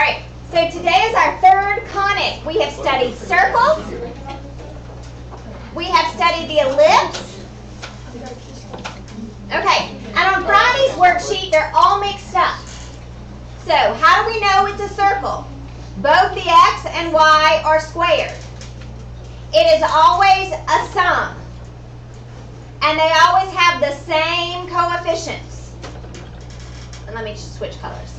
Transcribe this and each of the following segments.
right, so today is our third conic. We have studied circles. We have studied the ellipse. Okay, and on Friday's worksheet, they're all mixed up. So, how do we know it's a circle? Both the x and y are squared. It is always a sum. And they always have the same coefficients. And let me just switch colors.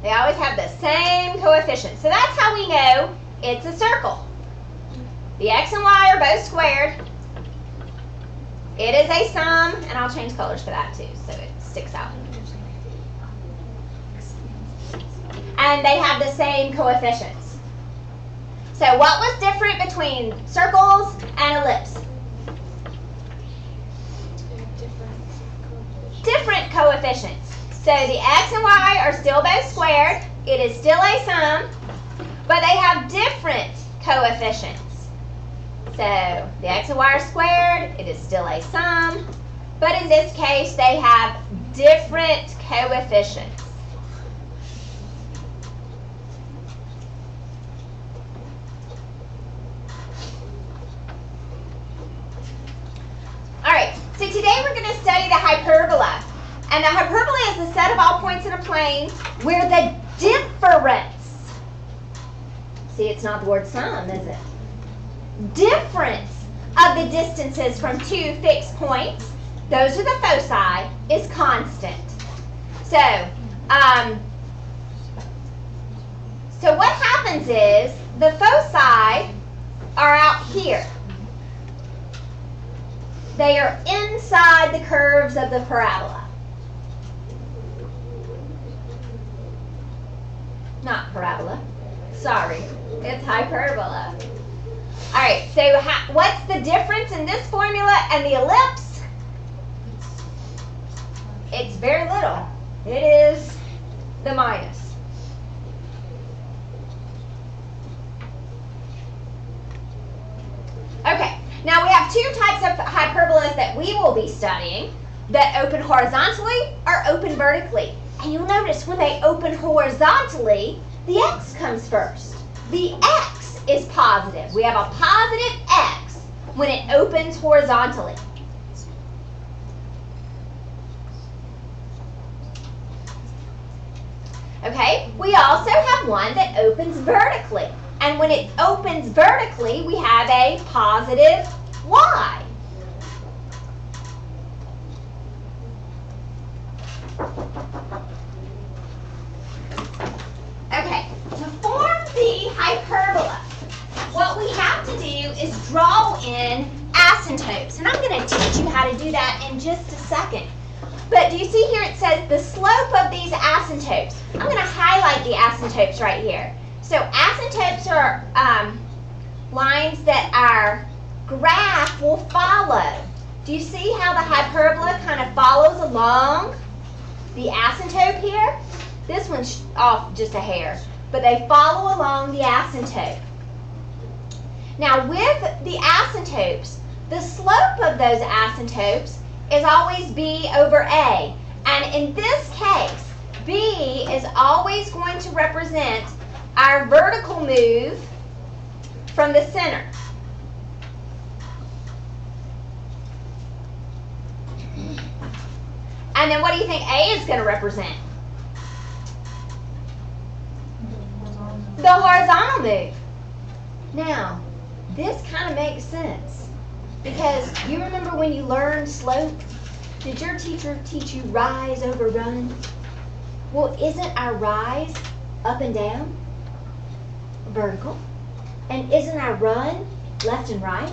They always have the same coefficients. So that's how we know it's a circle. The x and y are both squared. It is a sum, and I'll change colors for that too so it sticks out. And they have the same coefficients. So what was different between circles and ellipse? Different coefficients. So the x and y are still both squared. It is still a sum, but they have different coefficients. So the x and y are squared. It is still a sum, but in this case they have different coefficients. All right, so today we're going to study the hyperbola. And the hyperbola is the set of all points in a plane where the difference, see, it's not the word sum, is it? Difference of the distances from two fixed points, those are the foci, is constant. So what happens is the foci are out here. They are inside the curves of the parabola. Not parabola. Sorry, it's hyperbola. All right, so what's the difference in this formula and the ellipse? It's very little. It is the minus. Okay, now we have two types of hyperbolas that we will be studying that open horizontally or open vertically. And you'll notice when they open horizontally, the x comes first. The x is positive. We have a positive x when it opens horizontally. Okay, we also have one that opens vertically. And when it opens vertically, we have a positive y. Okay, to form the hyperbola, what we have to do is draw in asymptotes. And I'm going to teach you how to do that in just a second. But do you see here it says the slope of these asymptotes? I'm going to highlight the asymptotes right here. So asymptotes are lines that our graph will follow. Do you see how the hyperbola kind of follows along the asymptote here? This one's off just a hair, but they follow along the asymptote. Now with the asymptotes, the slope of those asymptotes is always b over a. And in this case, b is always going to represent our vertical move from the center. And then what do you think a is going to represent? The horizontal move. Now, this kind of makes sense because you remember when you learned slope, did your teacher teach you rise over run? Well, isn't our rise up and down? Vertical. And isn't our run left and right?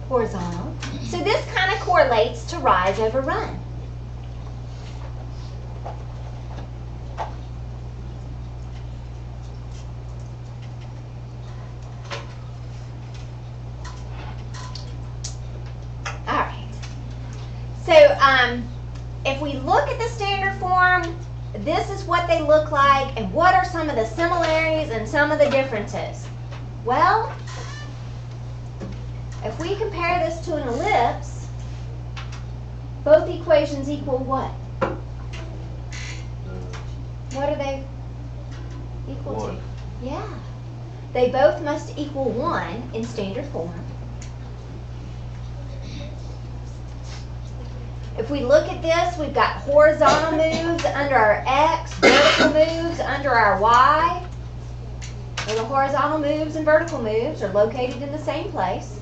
Horizontal. So this kind of correlates to rise over run. So if we look at the standard form, this is what they look like, and what are some of the similarities and some of the differences? Well, if we compare this to an ellipse, Both equations equal what? What are they equal to? Yeah. They both must equal 1 in standard form. If we look at this, we've got horizontal moves under our x, vertical moves under our y. Well, the horizontal moves and vertical moves are located in the same place.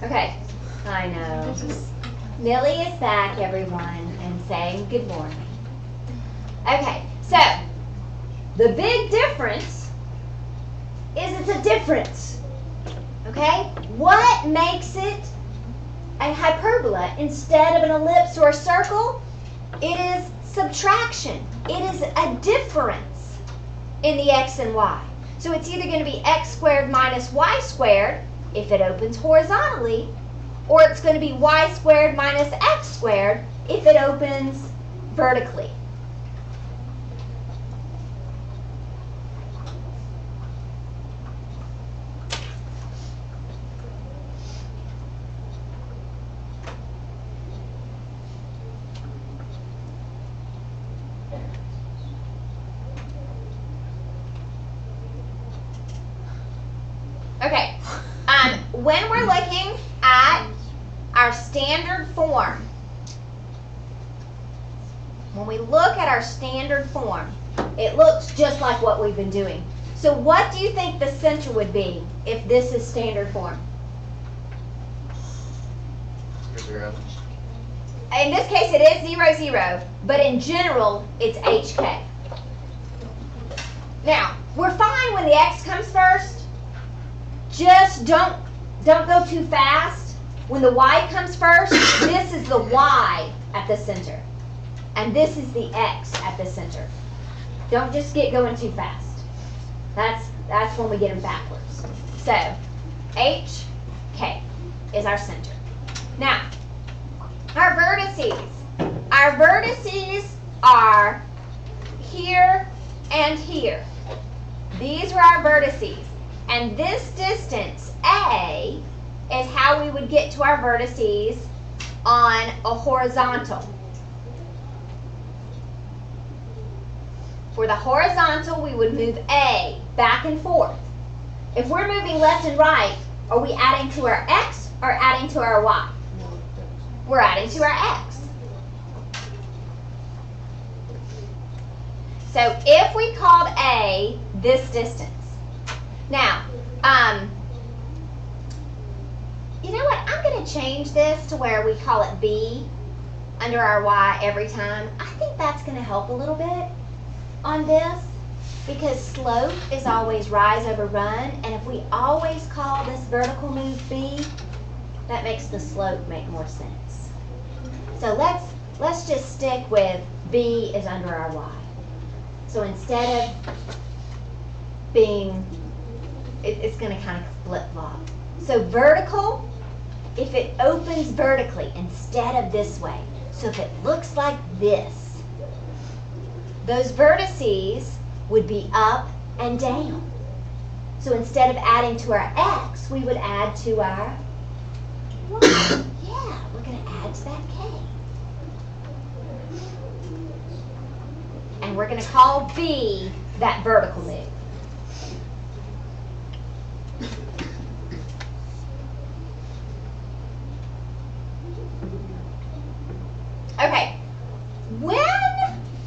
Okay, I know. Millie is back, everyone, and saying good morning. Okay, so the big difference is it's a difference, okay? What makes it a hyperbola instead of an ellipse or a circle? It is subtraction. It is a difference in the x and y. So it's either going to be x squared minus y squared if it opens horizontally, or it's going to be y squared minus x squared if it opens vertically. Okay, when we're looking at our standard form, when we look at our standard form, it looks just like what we've been doing. So what do you think the center would be if this is standard form? 0. In this case, it is 0, 0, but in general, it's HK. Now, we're fine when the x comes first. Just don't go too fast. When the y comes first, this is the y at the center. And this is the x at the center. Don't just get going too fast. That's when we get them backwards. So, HK is our center. Now, our vertices. Our vertices are here and here. These are our vertices. And this distance, A, is how we would get to our vertices on a horizontal. For the horizontal, we would move A back and forth. If we're moving left and right, are we adding to our x or adding to our y? We're adding to our x. So if we called A this distance, now, you know what? I'm going to change this to where we call it B under our y every time. I think that's going to help a little bit on this because slope is always rise over run, and if we always call this vertical move B, that makes the slope make more sense. So let's just stick with B is under our y. So instead of being, it's going to kind of flip-flop. So vertical, if it opens vertically instead of this way, so if it looks like this, those vertices would be up and down. So instead of adding to our x, we would add to our y. Yeah, we're going to add to that k. And we're going to call B that vertical move. Okay, when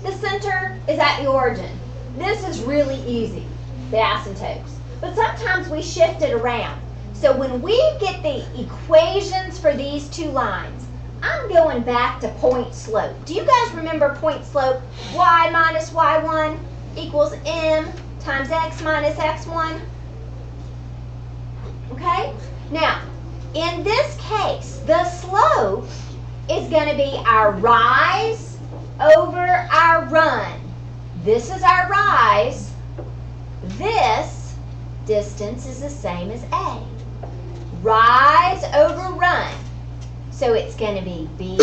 the center is at the origin, this is really easy, the asymptotes. But sometimes we shift it around. So when we get the equations for these two lines, I'm going back to point slope. Do you guys remember point slope? Y minus y1 equals m times x minus x1. Okay? Now, in this case, the slope is going to be our rise over our run. This is our rise. This distance is the same as A. Rise over run. So it's going to be B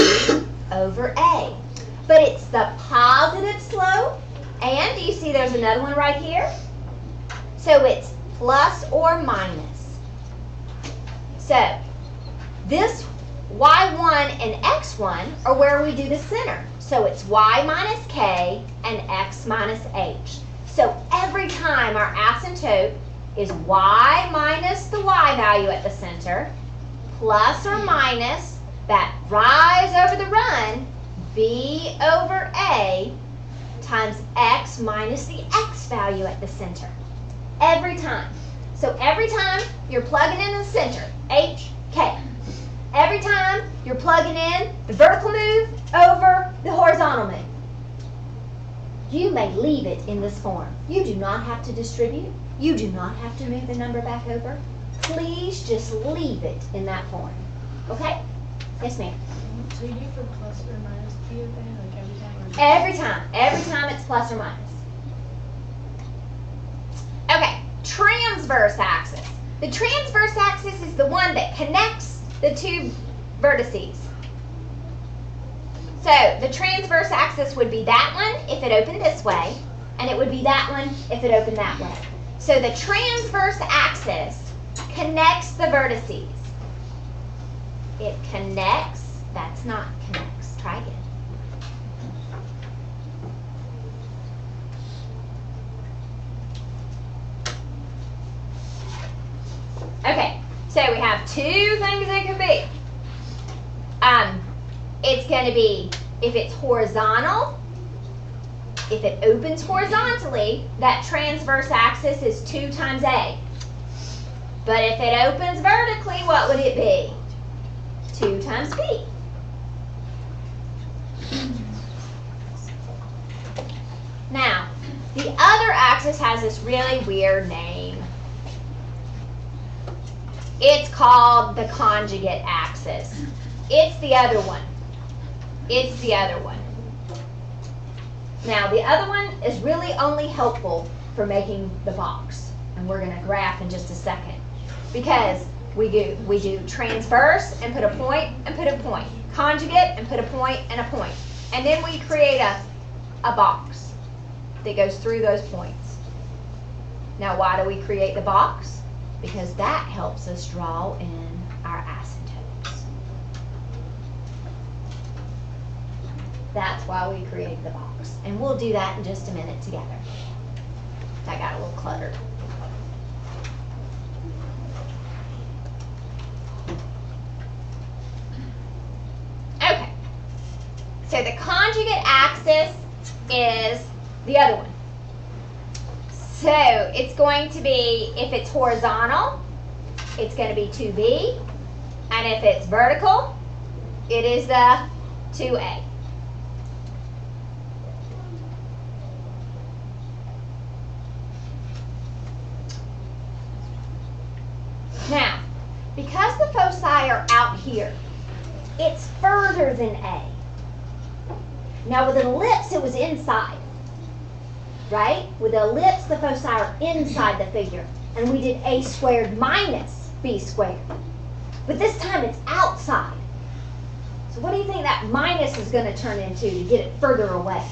over A. But it's the positive slope. And do you see there's another one right here? So it's plus or minus. So this y1 and x1 are where we do the center. So it's y minus k and x minus h. So every time our asymptote is y minus the y value at the center, plus or minus that rise over the run, b over a, times x minus the x value at the center. Every time. So every time you're plugging in the center, h, k. Every time you're plugging in the vertical move over the horizontal move. You may leave it in this form. You do not have to distribute. You do not have to move the number back over. Please just leave it in that form. Okay? Yes, ma'am. So you do for plus or minus p of a, like every time? Or Every time. Every time it's plus or minus. Okay, transverse axis. The transverse axis is the one that connects the two vertices. So the transverse axis would be that one if it opened this way, and it would be that one if it opened that way. So the transverse axis connects the vertices. It connects, that's not connects, try again. Okay, so we have two things it could be. It's going to be, if it's horizontal, if it opens horizontally, that transverse axis is 2 times A. But if it opens vertically, what would it be? 2 times B. Now, the other axis has this really weird name. It's called the conjugate axis. It's the other one. It's the other one. Now, the other one is really only helpful for making the box. And we're going to graph in just a second. Because we do transverse and put a point and put a point. Conjugate and put a point and a point. And then we create a box that goes through those points. Now, why do we create the box? Because that helps us draw in our asymptotes. That's why we create the box. And we'll do that in just a minute together. I got a little cluttered. Okay. So the conjugate axis is the other one. So it's going to be, if it's horizontal, it's going to be 2B. And if it's vertical, it is the 2A. Now, because the foci are out here, it's further than A. Now with an ellipse, it was inside. Right? With the ellipse, the foci are inside the figure. And we did A squared minus B squared. But this time it's outside. So what do you think that minus is going to turn into to get it further away?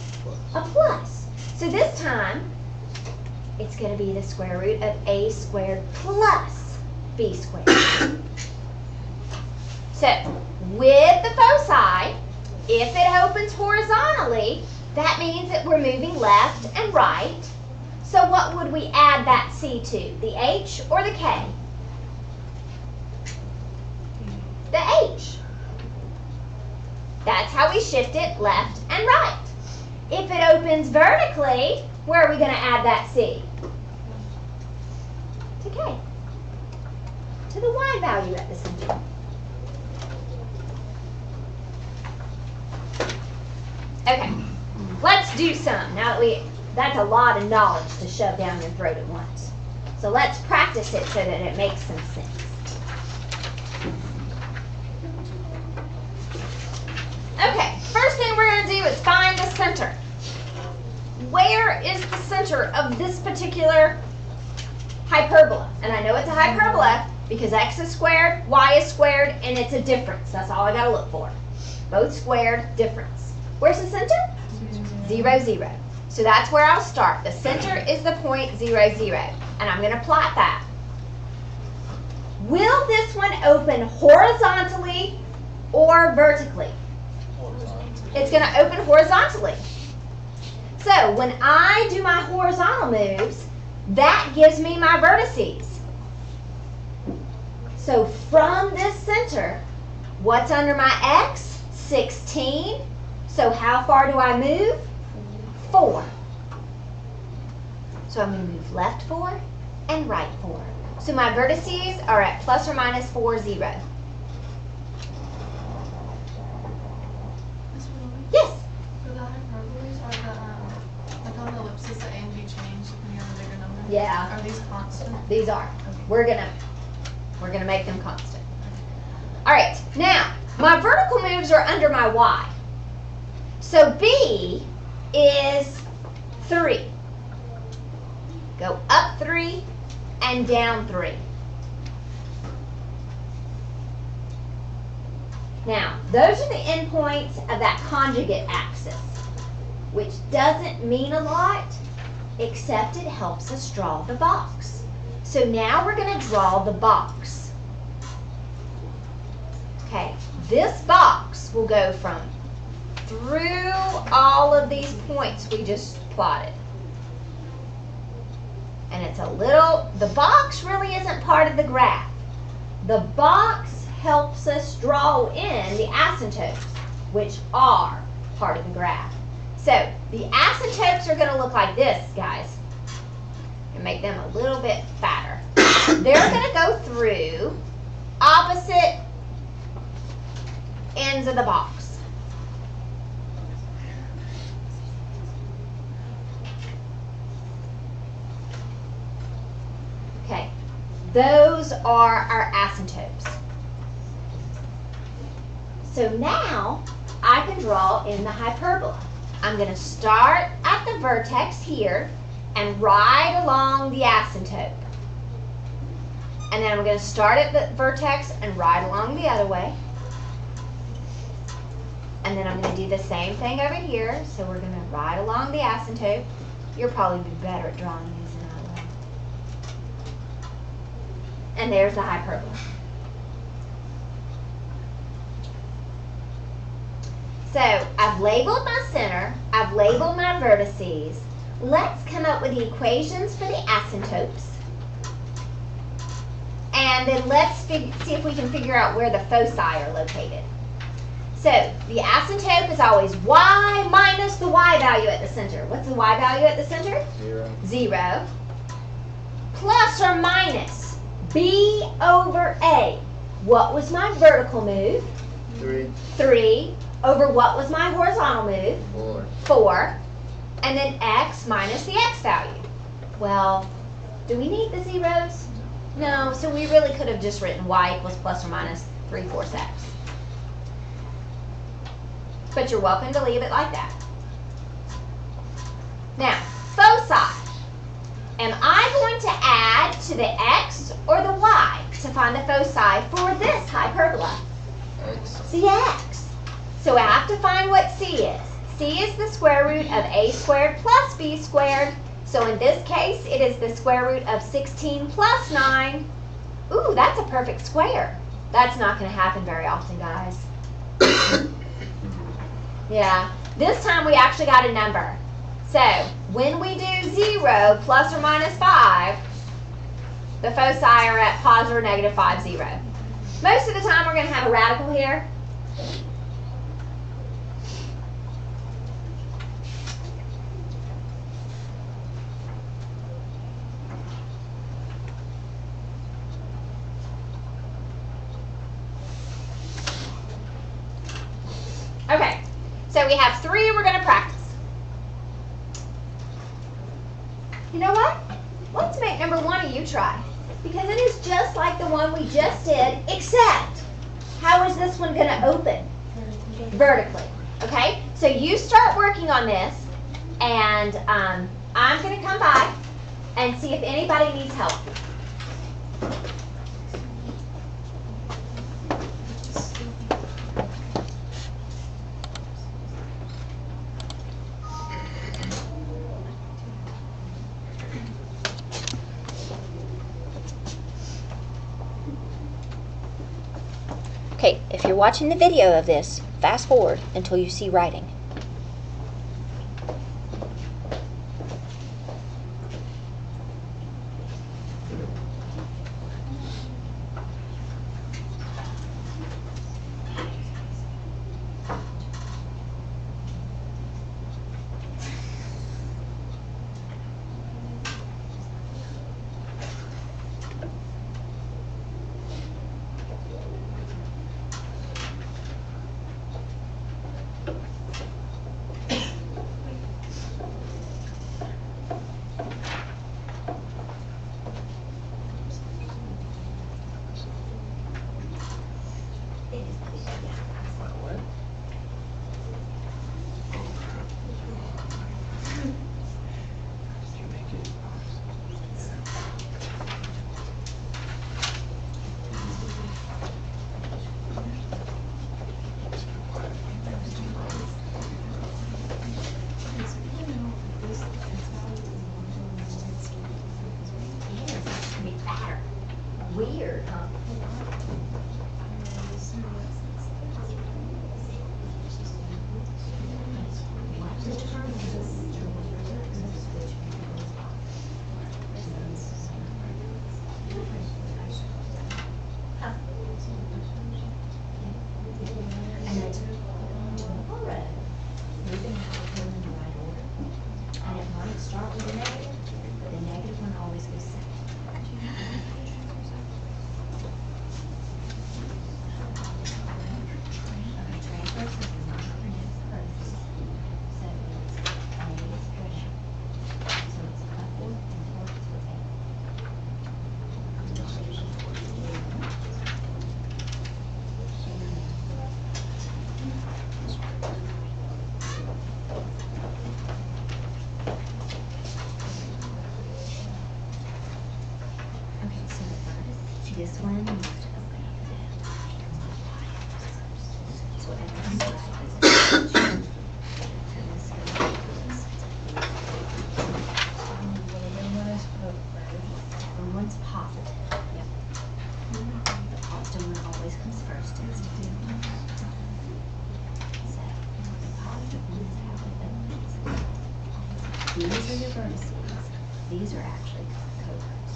A plus. So this time, it's going to be the square root of A squared plus B squared. So with the foci, if it opens horizontally, that means that we're moving left and right. So what would we add that C to? The H or the K? The H. That's how we shift it left and right. If it opens vertically, where are we going to add that C? To K. To the Y value at the center. Okay. Let's do some. Now that that's a lot of knowledge to shove down your throat at once. So let's practice it so that it makes some sense. Okay, first thing we're going to do is find the center. Where is the center of this particular hyperbola? And I know it's a hyperbola because x is squared, y is squared, and it's a difference. That's all I got to look for. Both squared, difference. Where's the center? 0, 0. So that's where I'll start. The center is the point 0, 0. and I'm going to plot that. Will this one open horizontally or vertically? It's going to open horizontally. So when I do my horizontal moves, that gives me my vertices. So from this center, what's under my X? 16. So how far do I move? 4. So I'm going to move left 4 and right 4. So my vertices are at plus or minus 4, 0. Yes? For the hyperbolas, are the, like on the ellipses, the A and B change depending on the bigger number? Yeah. Are these constant? These are. Okay. We're gonna make them constant. All right, now my vertical moves are under my Y. So B is 3. Go up 3 and down 3. Now, those are the endpoints of that conjugate axis, which doesn't mean a lot, except it helps us draw the box. So now we're going to draw the box. Okay, this box will go from through all of these points we just plotted. And it's a little, the box really isn't part of the graph. The box helps us draw in the asymptotes, which are part of the graph. So the asymptotes are going to look like this, guys. And make them a little bit fatter. They're going to go through opposite ends of the box. Okay, those are our asymptotes. So now I can draw in the hyperbola. I'm going to start at the vertex here and ride along the asymptote. And then I'm going to start at the vertex and ride along the other way. And then I'm going to do the same thing over here. So we're going to ride along the asymptote. You'll probably be better at drawing these than I will. And there's the hyperbola. So I've labeled my center. I've labeled my vertices. Let's come up with the equations for the asymptotes. And then let's see if we can figure out where the foci are located. So the asymptote is always y minus the y value at the center. What's the y value at the center? 0. 0. Plus or minus b over a. What was my vertical move? 3. 3. Over what was my horizontal move? 4. 4. And then x minus the x value. Well, do we need the zeros? No, so we really could have just written y equals plus or minus 3/4 x. But you're welcome to leave it like that. Now, foci. Am I going to add to the x or the y to find the foci for this hyperbola? X. It's the x. So I have to find what c is. C is the square root of a squared plus b squared. So in this case, it is the square root of 16 plus 9. Ooh, that's a perfect square. That's not going to happen very often, guys. Yeah, this time we actually got a number. So when we do 0 plus or minus 5, the foci are at positive or negative 5, 0. Most of the time we're going to have a radical here. Okay, so we have 3 we're going to practice. You know what? Let's make number 1 of you try. Because it is just like the one we just did, except how is this one going to open? Vertically. Okay, so you start working on this, and I'm going to come by and see if anybody needs help. Okay, if you're watching the video of this, fast forward until you see writing. Weird, huh? Start with the negative, but the negative one always goes second. This one you have to open up the so everything's right. And one's positive. Yep. The positive one always comes first. So the positive ones have the these are your vertices. These are actually covers.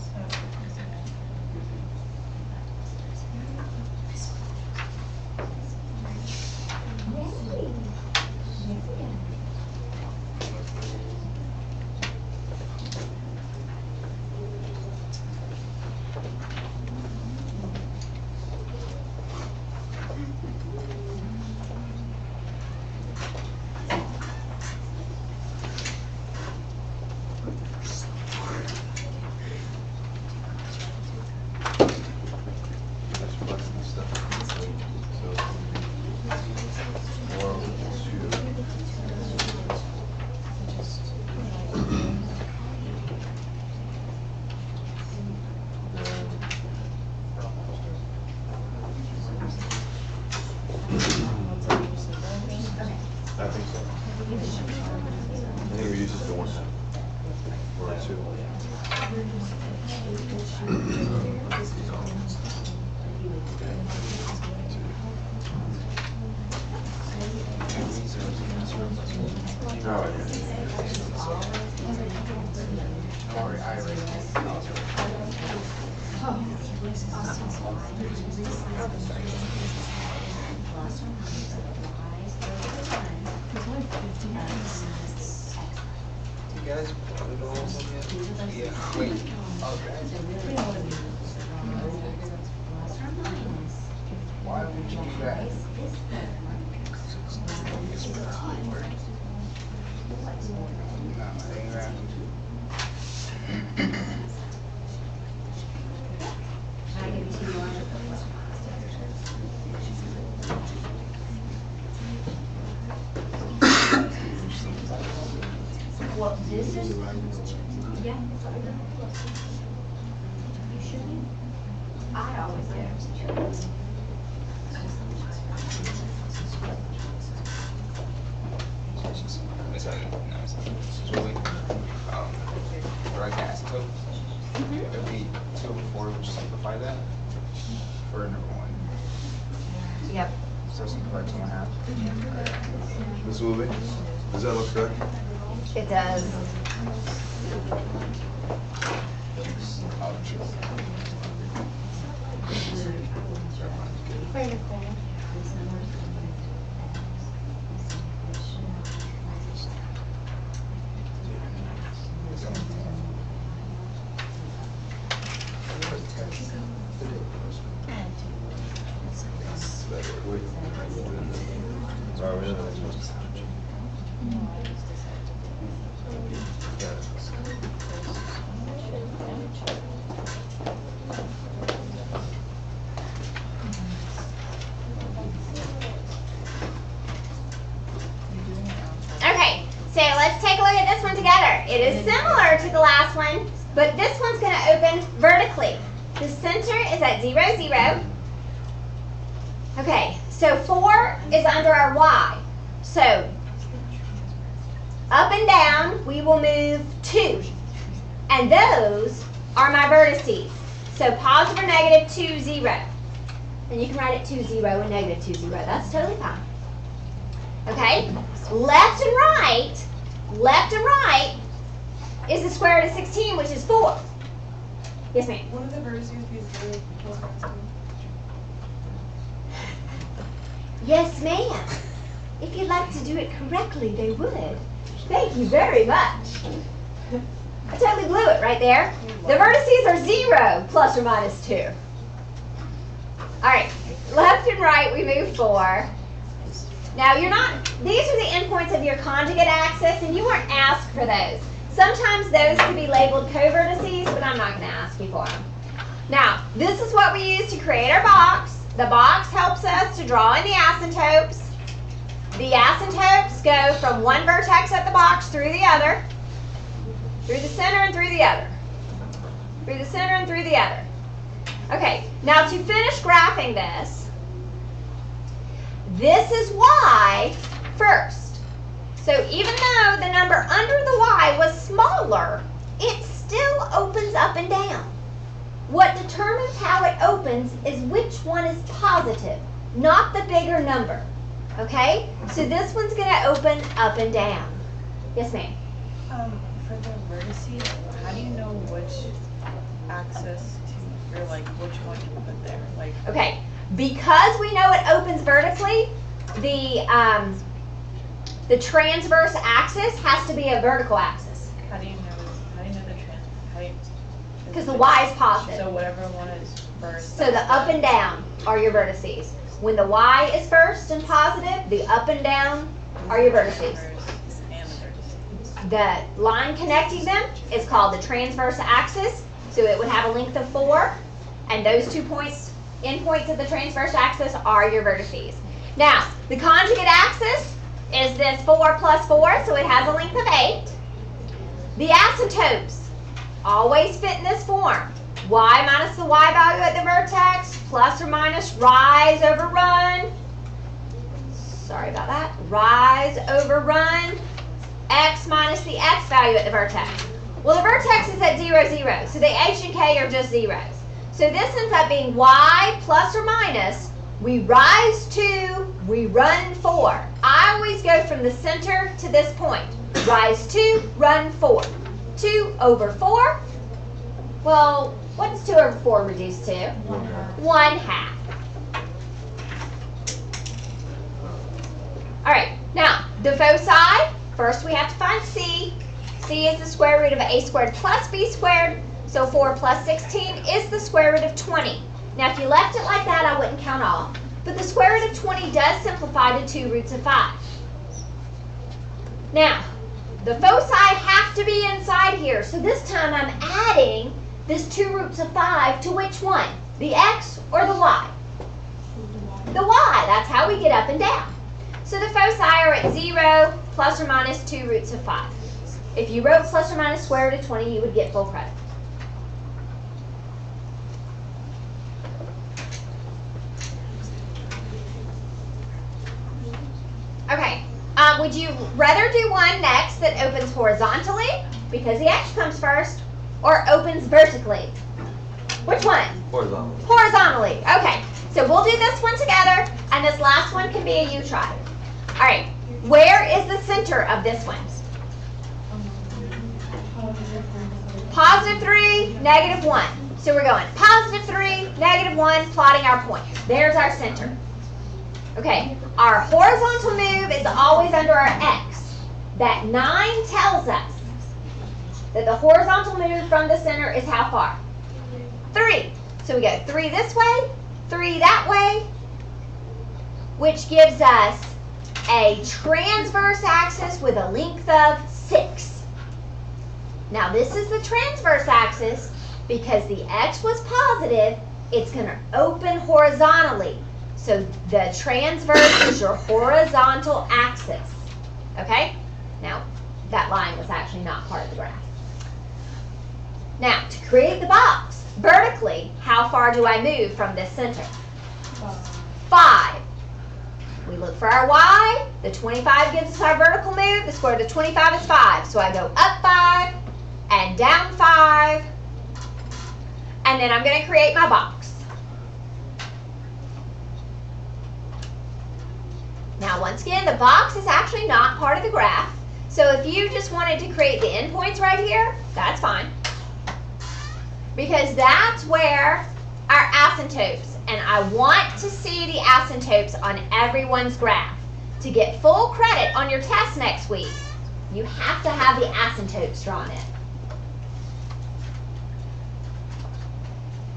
I think so. I think we use just the one half. Or two. Oh, Don't worry, I already You guys put it all in? Yeah. Wait. Why would you do that? No, it ain't right. Well, this is, yeah. You should be. I always do. It's like, no, it's like, Julie, direct acetone. It'd be 2 over 4, would you simplify that? For number 1. Yep. So it's equal to 2.5. Ms. Wilby, does that look correct? It does. Sorry, we're in the next one. Okay, so let's take a look at this one together. It is similar to the last one, but this one's going to open vertically. The center is at 0, 0. Okay, so 4 is under our Y. So up and down, we will move 2. And those are my vertices. So positive or negative 2, 0. And you can write it 2, 0 and negative 2, 0. That's totally fine. Okay, left and right is the square root of 16, which is 4. Yes, ma'am. One of the vertices be 0 plus minus 2. Yes, ma'am. If you'd like to do it correctly, they would. Thank you very much. I totally blew it right there. The vertices are 0 plus or minus 2. All right, left and right, we move 4. Now, these are the endpoints of your conjugate axis, and you weren't asked for those. Sometimes those could be labeled covertices, but I'm not going to ask you for them. Now, this is what we use to create our box. The box helps us to draw in the asymptotes. The asymptotes go from one vertex at the box through the other, through the center and through the other, through the center and through the other. Okay, now to finish graphing this is Y first. So even though the number under the Y was smaller, it still opens up and down. What determines how it opens is which one is positive, not the bigger number. Okay? So this one's going to open up and down. Yes, ma'am? For the vertices, how do you know which axis to, or like which one to put there? Like, Okay. Because we know it opens vertically, the transverse axis has to be a vertical axis. how do you know the trans? Because the Y is positive. So whatever one is first. So the up and down are your vertices. When the Y is first and positive, the up and down are your vertices. And the vertices. The line connecting them is called the transverse axis. So it would have a length of 4. And those 2 points, endpoints of the transverse axis are your vertices. Now, the conjugate axis is this 4 plus 4, so it has a length of 8. The asymptotes always fit in this form. Y minus the Y value at the vertex, plus or minus rise over run. Sorry about that. Rise over run. X minus the X value at the vertex. Well, the vertex is at 0, 0, so the H and K are just zeros. So this ends up being Y plus or minus. We rise 2, we run 4. I always go from the center to this point. Rise 2, run 4. 2 over 4. Well, what does 2 over 4 reduce to? 1/2. All right, now, the foci, first we have to find C. C is the square root of a squared plus b squared, so 4 plus 16 is the square root of 20. Now, if you left it like that, I wouldn't count off. But the square root of 20 does simplify to 2 roots of 5. Now, the foci have to be inside here, so this time I'm adding this 2 roots of 5 to which one? The X or the Y? The Y. That's how we get up and down. So the foci are at 0 plus or minus 2 roots of 5. If you wrote plus or minus square root of 20, you would get full credit. Okay, would you rather do one next that opens horizontally, because the X comes first, or opens vertically? Which one? Horizontally. Horizontally. Okay, So we'll do this one together, and this last one can be a you try. All right, where is the center of this one? Positive 3, negative 1. So we're going positive 3, negative 1, plotting our point. There's our center. Okay, our horizontal move is always under our x. That 9 tells us that the horizontal move from the center is how far? 3. So we go 3 this way, 3 that way, which gives us a transverse axis with a length of 6. Now this is the transverse axis because the x was positive, it's going to open horizontally. So the transverse is your horizontal axis. Okay? Now that line was actually not part of the graph. Now to create the box, vertically, how far do I move from this center? 5. We look for our y. The 25 gives us our vertical move. The square root of 25 is 5. So I go up 5 and down 5. And then I'm going to create my box. Now once again, the box is actually not part of the graph. So if you just wanted to create the endpoints right here, that's fine. Because that's where our asymptotes, and I want to see the asymptotes on everyone's graph. To get full credit on your test next week, you have to have the asymptotes drawn in.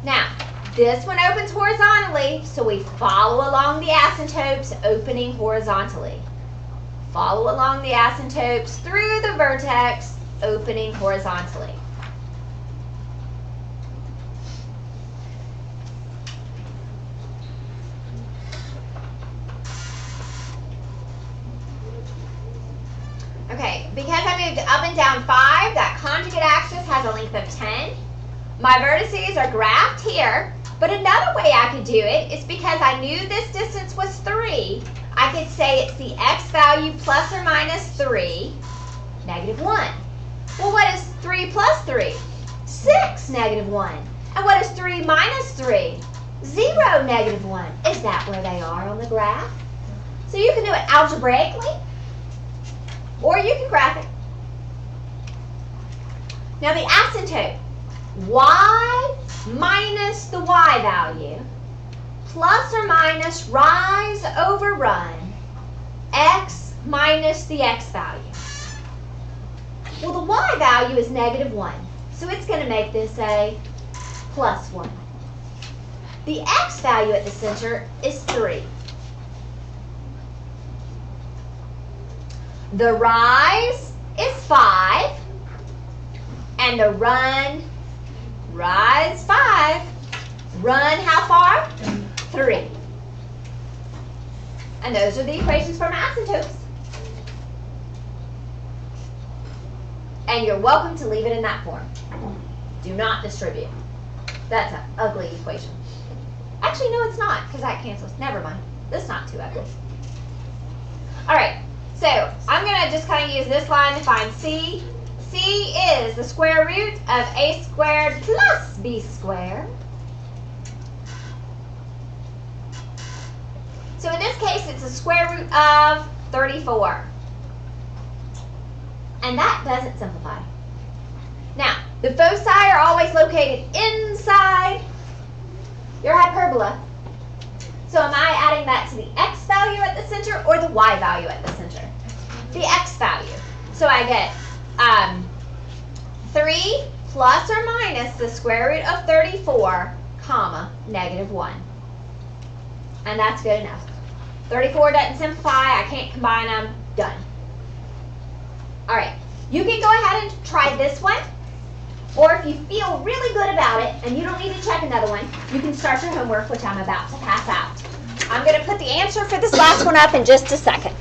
Now, this one opens horizontally, so we follow along the asymptotes opening horizontally. Follow along the asymptotes through the vertex opening horizontally. Okay, because I moved up and down 5, that conjugate axis has a length of 10. My vertices are graphed here, but another way I could do it is because I knew this distance was 3, I could say it's the x value plus or minus 3, negative 1. Well, what is 3 plus 3? 6, negative 1. And what is 3 minus 3? 0, negative 1. Is that where they are on the graph? So you can do it algebraically, or you can graph it. Now the asymptote, y minus the y value plus or minus rise over run x minus the x value. Well, the y value is negative 1, so it's going to make this a plus 1. The x value at the center is 3. The rise is 5, and the rise 5, run how far? 3. And those are the equations for my asymptotes. And you're welcome to leave it in that form. Do not distribute. That's an ugly equation. Actually, no, it's not, because that cancels. Never mind. That's not too ugly. All right. So I'm going to just kind of use this line to find C. C is the square root of a squared plus b squared. So in this case, it's the square root of 34. And that doesn't simplify. Now, the foci are always located inside your hyperbola. So am I adding that to the x value at the center or the y value at the center? The x value. So I get 3 plus or minus the square root of 34, comma, negative 1. And that's good enough. 34 doesn't simplify. I can't combine them. Done. All right. You can go ahead and try this one. Or if you feel really good about it and you don't need to check another one, you can start your homework, which I'm about to pass out. I'm going to put the answer for this last one up in just a second.